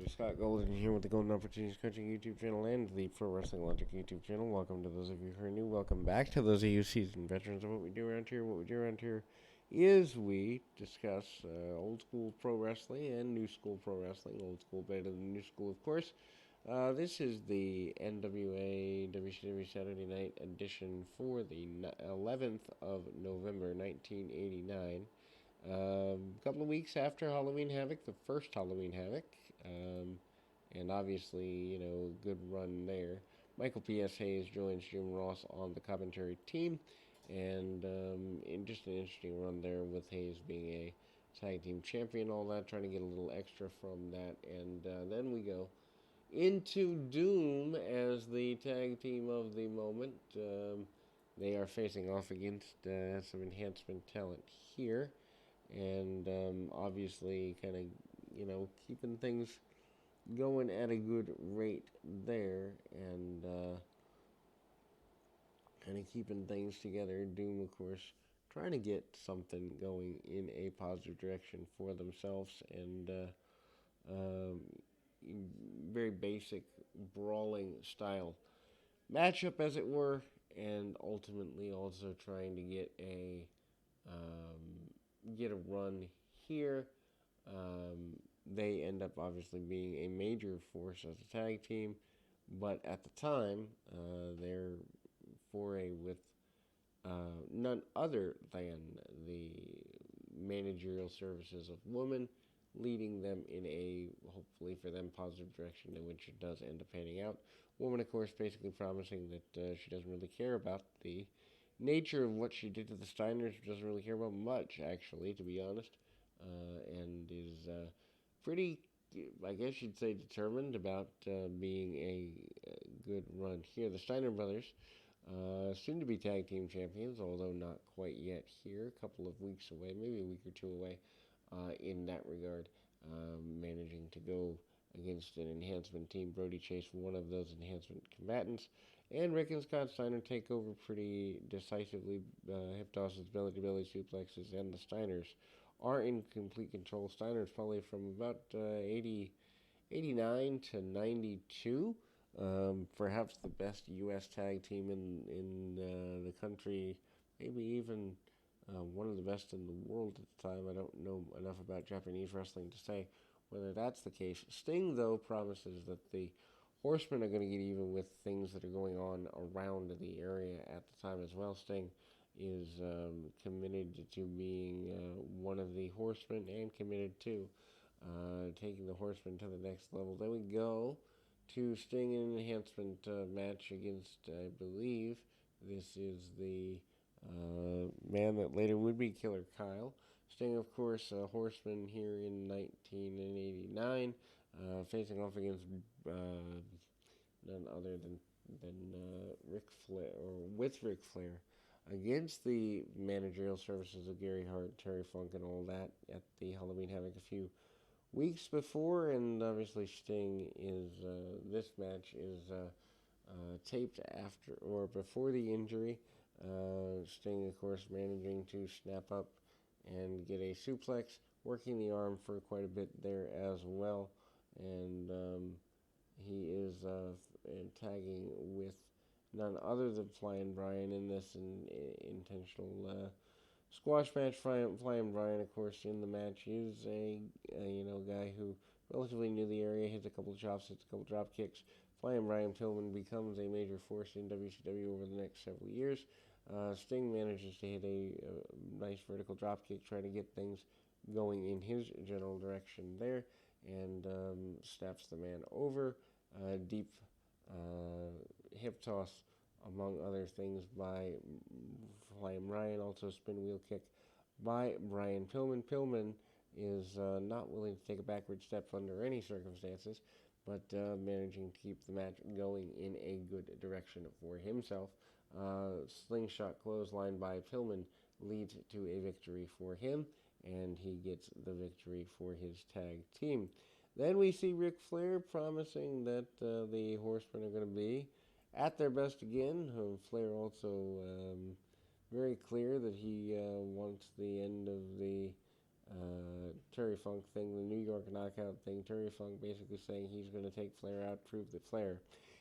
everybody. Scott Golden here with the Golden Opportunities Coaching YouTube channel and the Pro Wrestling Logic YouTube channel. Welcome to those of you who are new. Welcome back to those of you seasoned veterans of what we do around here. What we do around here is we discuss old school pro wrestling and new school pro wrestling. Old school better than new school, of course. This is the NWA WCW Saturday Night edition for the 11th of November, 1989. A couple of weeks after Halloween Havoc, the first Halloween Havoc, and obviously, good run there. Michael P.S. Hayes joins Jim Ross on the commentary team, and just an interesting run there with Hayes being a tag team champion, all that, trying to get a little extra from that, and then we go into Doom as the tag team of the moment. They are facing off against some enhancement talent here and obviously kind of keeping things going at a good rate there and kind of keeping things together. Doom, of course, trying to get something going in a positive direction for themselves and very basic brawling style matchup, as it were, and ultimately also trying to get a run here. They end up obviously being a major force as a tag team, but at the time, their foray with none other than the managerial services of women, leading them in a, hopefully for them, positive direction in which it does end up panning out. Woman, of course, basically promising that she doesn't really care about the nature of what she did to the Steiners. Doesn't really care about much, actually, to be honest, and is pretty, I guess you'd say, determined about being a good run here. The Steiner brothers, soon to be tag team champions, although not quite yet here. A couple of weeks away, maybe a week or two away in that regard, managing to go against an enhancement team. Brody Chase, one of those enhancement combatants, and Rick and Scott Steiner take over pretty decisively. Hip tosses, belly-to-belly suplexes, and the Steiners are in complete control. Steiners probably from about 89 to 92. Perhaps the best U.S. tag team in the country, maybe even one of the best in the world at the time. I don't know enough about Japanese wrestling to say whether that's the case. Sting, though, promises that the Horsemen are going to get even with things that are going on around the area at the time as well. Sting is committed to being one of the Horsemen and committed to taking the Horsemen to the next level. Then we go to Sting in an enhancement match against, I believe, this is the man that later would be Killer Kyle. Sting, of course, a Horseman here in 1989, facing off against none other than Ric Flair, or with Ric Flair, against the managerial services of Gary Hart, Terry Funk, and all that at the Halloween Havoc a few weeks before. And obviously Sting is, this match is taped after or before the injury. Sting, of course, managing to snap up and get a suplex, working the arm for quite a bit there as well. And he is tagging with none other than Flying Brian in this intentional squash match. Flying Brian, of course, in the match is a guy who relatively knew the area, hits a couple of chops, hits a couple of drop kicks. Flying Brian Pillman becomes a major force in WCW over the next several years. Sting manages to hit a nice vertical drop kick, trying to get things going in his general direction there, and snaps the man over. Deep hip toss, among other things, by Flying Brian. Also spin wheel kick by Brian Pillman. Pillman is not willing to take a backward step under any circumstances, but managing to keep the match going in a good direction for himself. Slingshot clothesline by Pillman leads to a victory for him, and he gets the victory for his tag team. Then we see Ric Flair promising that the Horsemen are going to be at their best again. Flair also very clear that he wants the end of the Terry Funk thing, the New York knockout thing. Terry Funk basically saying he's going to take Flair out, prove that Flair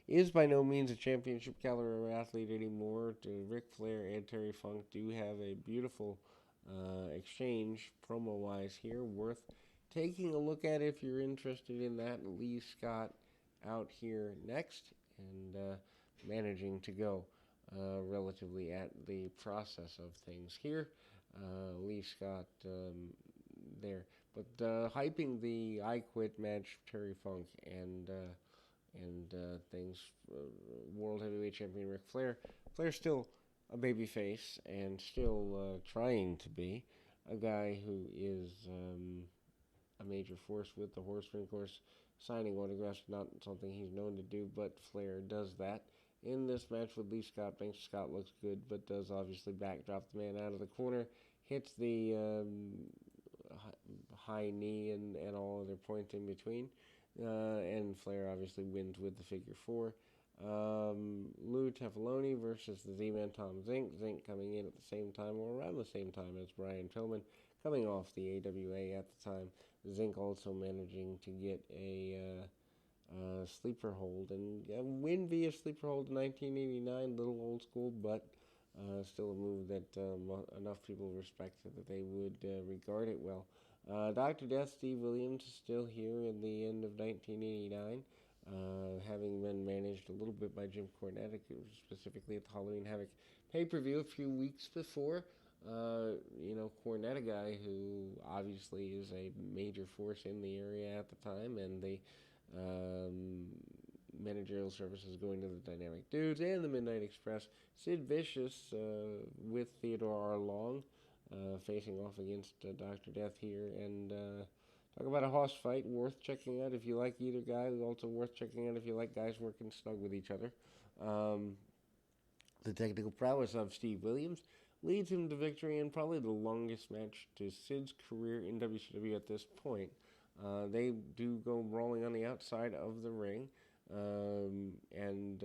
is by no means a championship caliber athlete anymore. Ric Flair and Terry Funk do have a beautiful exchange promo wise here, worth taking a look at if you're interested in that. Lee Scott out here next and managing to go relatively at the process of things here. Lee Scott there, but hyping the I Quit match, Terry Funk and things. World Heavyweight Champion Ric Flair. Flair's still a baby face and still trying to be a guy who is a major force with the Horsemen. Of course, signing autographs not something he's known to do, but Flair does that. In this match with Lee Scott, Banks Scott looks good, but does obviously backdrop the man out of the corner, hits the high knee and all other points in between. And Flair obviously wins with the figure four. Lou Tefloni versus the Z-Man Tom Zink. Zink coming in at the same time or around the same time as Brian Pillman, coming off the AWA at the time. Zink also managing to get a sleeper hold and win via sleeper hold in 1989. Little old school, but still a move that enough people respected that they would regard it well. Dr. Death, Steve Williams, is still here in the end of 1989, having been managed a little bit by Jim Cornette, specifically at the Halloween Havoc pay-per-view a few weeks before. Cornette, a guy who obviously is a major force in the area at the time, and the managerial services going to the Dynamic Dudes and the Midnight Express. Sid Vicious with Theodore R. Long facing off against Dr. Death here, and talk about a hoss fight worth checking out if you like either guy. Also worth checking out if you like guys working snug with each other. The technical prowess of Steve Williams leads him to victory in probably the longest match to Sid's career in WCW at this point. They do go rolling on the outside of the ring, and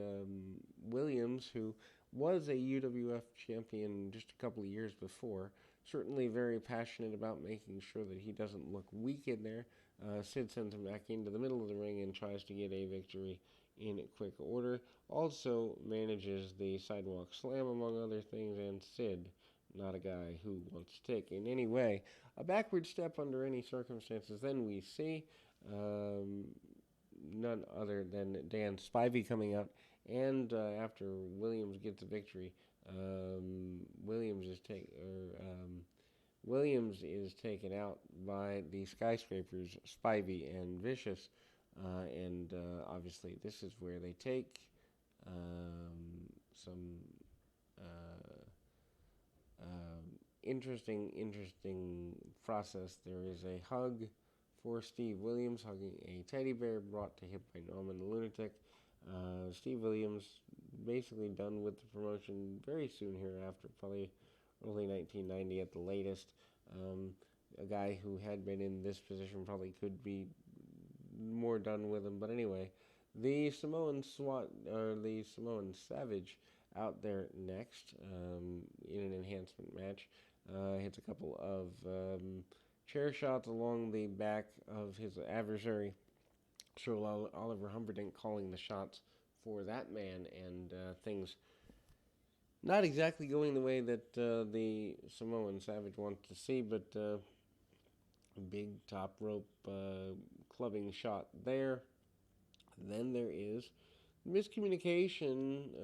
Williams, who was a UWF champion just a couple of years before, certainly very passionate about making sure that he doesn't look weak in there. Sid sends him back into the middle of the ring and tries to get a victory in quick order. Also manages the sidewalk slam, among other things, and Sid, not a guy who wants to take in any way a backward step under any circumstances. Then we see none other than Dan Spivey coming out, and after Williams gets a victory, Williams is taken out by the Skyscrapers, Spivey and Vicious, and obviously this is where they take some interesting process. There is a hug for Steve Williams, hugging a teddy bear brought to him by Norman the Lunatic. Steve Williams basically done with the promotion very soon hereafter, probably early 1990 at the latest. A guy who had been in this position probably could be more done with him, but anyway, the Samoan Savage out there next in an enhancement match. Hits a couple of chair shots along the back of his adversary. So Oliver Humperdinck calling the shots for that man, and things not exactly going the way that the Samoan Savage wants to see, but a big top rope clubbing shot there. Then there is miscommunication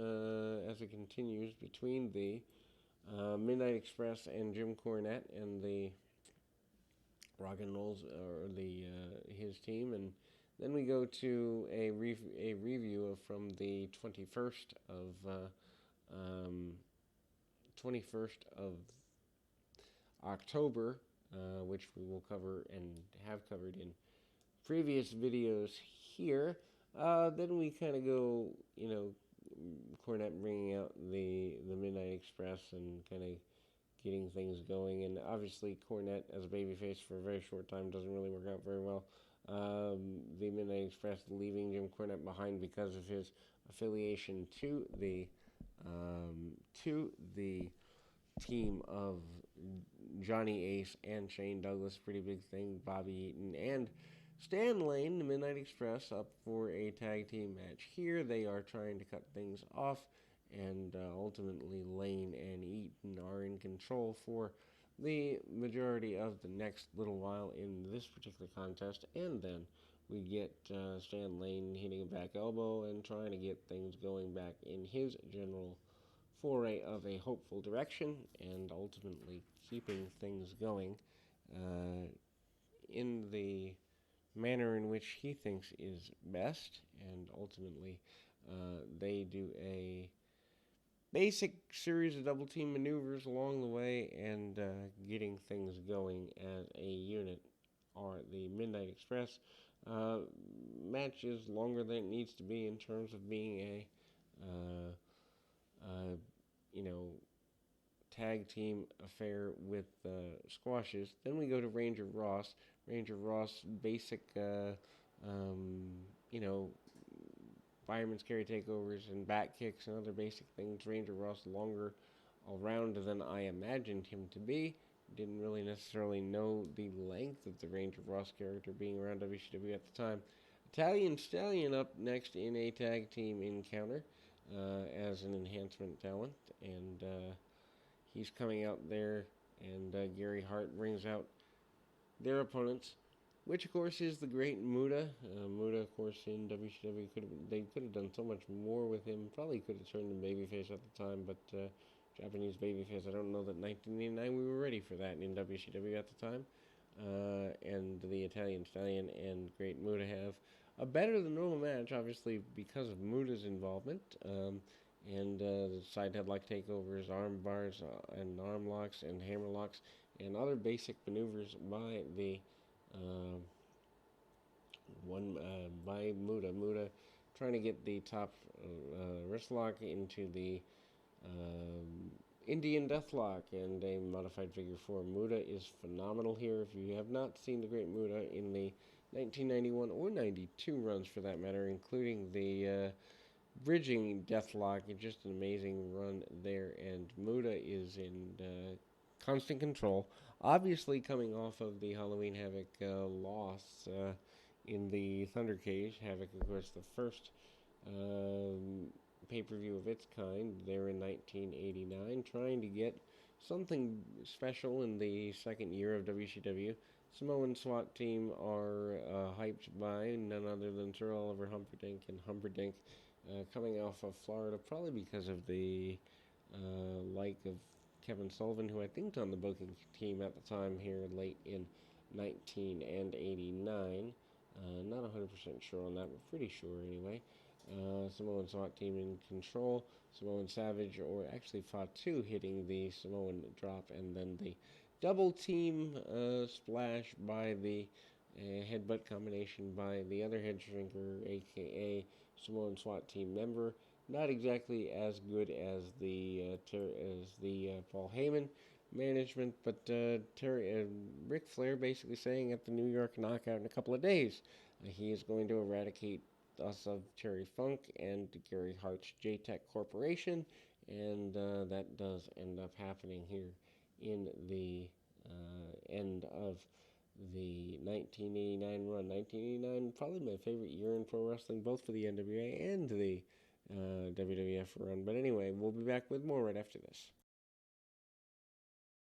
as it continues between the Midnight Express and Jim Cornette and the Rock and Rolls, or the his team, and then we go to a review from the 21st of October, which we will cover and have covered in previous videos here. Then we kind of go, Cornette bringing out the Midnight Express and kind of getting things going. And obviously Cornette as a babyface for a very short time doesn't really work out very well. The Midnight Express leaving Jim Cornette behind because of his affiliation to the team of Johnny Ace and Shane Douglas, pretty big thing. Bobby Eaton and Stan Lane, the Midnight Express, up for a tag team match here. They are trying to cut things off, and ultimately Lane and Eaton are in control for the majority of the next little while in this particular contest, and then we get Stan Lane hitting a back elbow and trying to get things going back in his general foray of a hopeful direction, and ultimately keeping things going uh, in the manner in which he thinks is best, and ultimately they do a basic series of double team maneuvers along the way, and getting things going as a unit. Or the Midnight Express uh, match is longer than it needs to be in terms of being a uh, you know, tag team affair with squashes. Then we go to Ranger Ross. Ranger Ross, basic, you know, fireman's carry takeovers and back kicks and other basic things. Ranger Ross longer around than I imagined him to be. Didn't really necessarily know the length of the Ranger Ross character being around WCW at the time. Italian Stallion up next in a tag team encounter as an enhancement talent, and he's coming out there, and Gary Hart brings out their opponents, which of course is the great Muta. Muta, of course, in WCW they could have done so much more with him. Probably could have turned him babyface at the time, but Japanese babyface. I don't know that 1989 we were ready for that in WCW at the time. And the Italian Stallion and Great Muta have a better than normal match, obviously because of Muta's involvement. And the side headlock takeovers, arm bars, and arm locks, and hammer locks, and other basic maneuvers by the uh, by Muta. Muta trying to get the top wrist lock into the Indian Deathlock and a modified figure 4. Muta is phenomenal here. If you have not seen the great Muta in the 1991 or 92 runs for that matter, including the bridging Deathlock, it's just an amazing run there, and Muta is in constant control. Obviously coming off of the Halloween Havoc loss in the Thunder Cage. Havoc, of course, the first pay-per-view of its kind there in 1989, trying to get something special in the second year of WCW. Samoan SWAT team are hyped by none other than Sir Oliver Humperdinck, and Humperdinck coming off of Florida, probably because of the like of Kevin Sullivan, who I think's on the booking team at the time here late in 1989. Not 100% sure on that, but pretty sure anyway. Samoan SWAT team in control. Samoan Savage, or actually Fatu, hitting the Samoan drop, and then the double team splash by the headbutt combination by the other head shrinker, aka Samoan SWAT team member. Not exactly as good as the Paul Heyman management, but Ric Flair basically saying at the New York Knockout in a couple of days he is going to eradicate us of Terry Funk and Gary Hart's J-Tech Corporation, and that does end up happening here in the end of the 1989 run. 1989, probably my favorite year in pro wrestling, both for the NWA and the WWF run. But anyway, we'll be back with more right after this.